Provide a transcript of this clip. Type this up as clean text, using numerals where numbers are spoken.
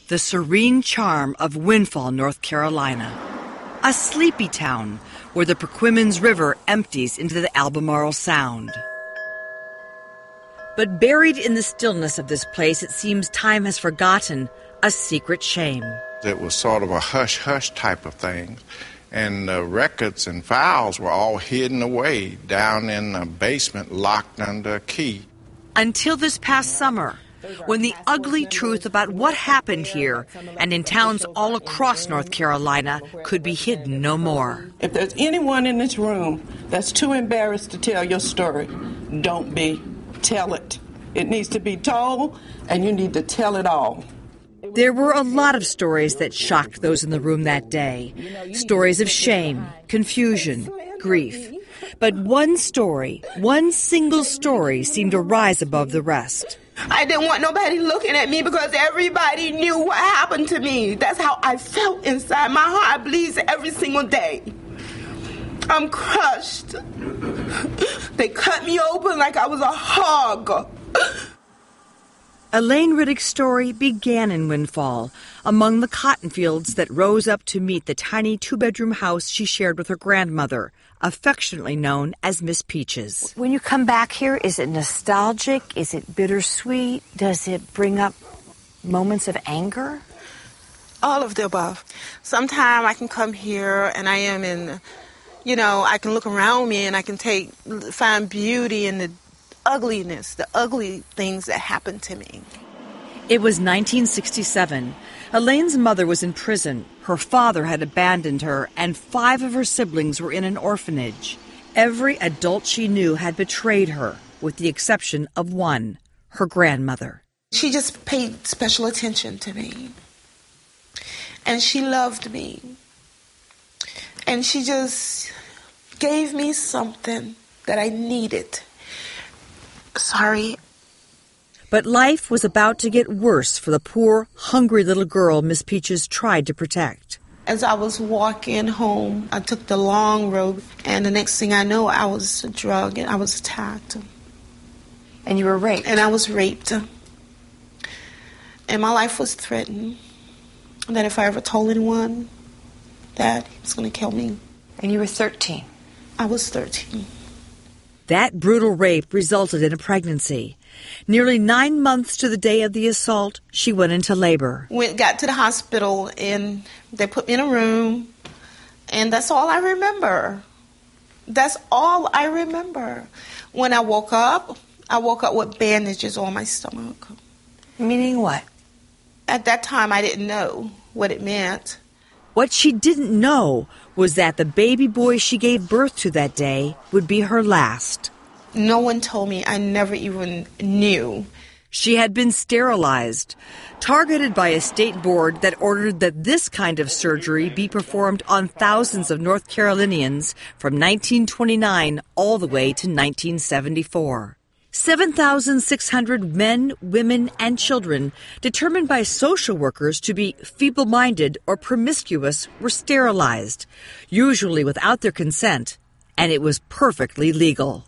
the serene charm of Windfall, North Carolina, a sleepy town where the Perquimans River empties into the Albemarle Sound. But buried in the stillness of this place, it seems time has forgotten a secret shame. It was sort of a hush-hush type of thing, and the records and files were all hidden away down in the basement, locked under a key. Until this past summer, when the ugly truth about what happened here and in towns all across North Carolina could be hidden no more. If there's anyone in this room that's too embarrassed to tell your story, don't be. Tell it. It needs to be told, and you need to tell it all. There were a lot of stories that shocked those in the room that day. Stories of shame, confusion, grief. But one story, one single story, seemed to rise above the rest. I didn't want nobody looking at me because everybody knew what happened to me. That's how I felt inside. My heart bleeds every single day. I'm crushed. They cut me open like I was a hog. Elaine Riddick's story began in Windfall, among the cotton fields that rose up to meet the tiny two-bedroom house she shared with her grandmother, affectionately known as Miss Peaches. When you come back here, is it nostalgic? Is it bittersweet? Does it bring up moments of anger? All of the above. Sometimes I can come here and I am in, I can look around me and I can find beauty in the ugliness, the ugly things that happened to me. It was 1967. Elaine's mother was in prison. Her father had abandoned her, and 5 of her siblings were in an orphanage. Every adult she knew had betrayed her, with the exception of one, her grandmother. She just paid special attention to me. And she loved me. And she just gave me something that I needed. Sorry. But life was about to get worse for the poor, hungry little girl Miss Peaches tried to protect. As I was walking home, I took the long road, and the next thing I know, I was drugged and I was attacked. And you were raped? And I was raped. And my life was threatened. That if I ever told anyone that, he was going to kill me. And you were 13? I was 13. That brutal rape resulted in a pregnancy. Nearly 9 months to the day of the assault, she went into labor. Got to the hospital, and they put me in a room, and that's all I remember. That's all I remember. When I woke up with bandages on my stomach. Meaning what? At that time, I didn't know what it meant. What she didn't know was that the baby boy she gave birth to that day would be her last. No one told me. I never even knew. She had been sterilized, targeted by a state board that ordered that this kind of surgery be performed on thousands of North Carolinians from 1929 all the way to 1974. 7,600 men, women, and children determined by social workers to be feeble-minded or promiscuous were sterilized, usually without their consent, and it was perfectly legal.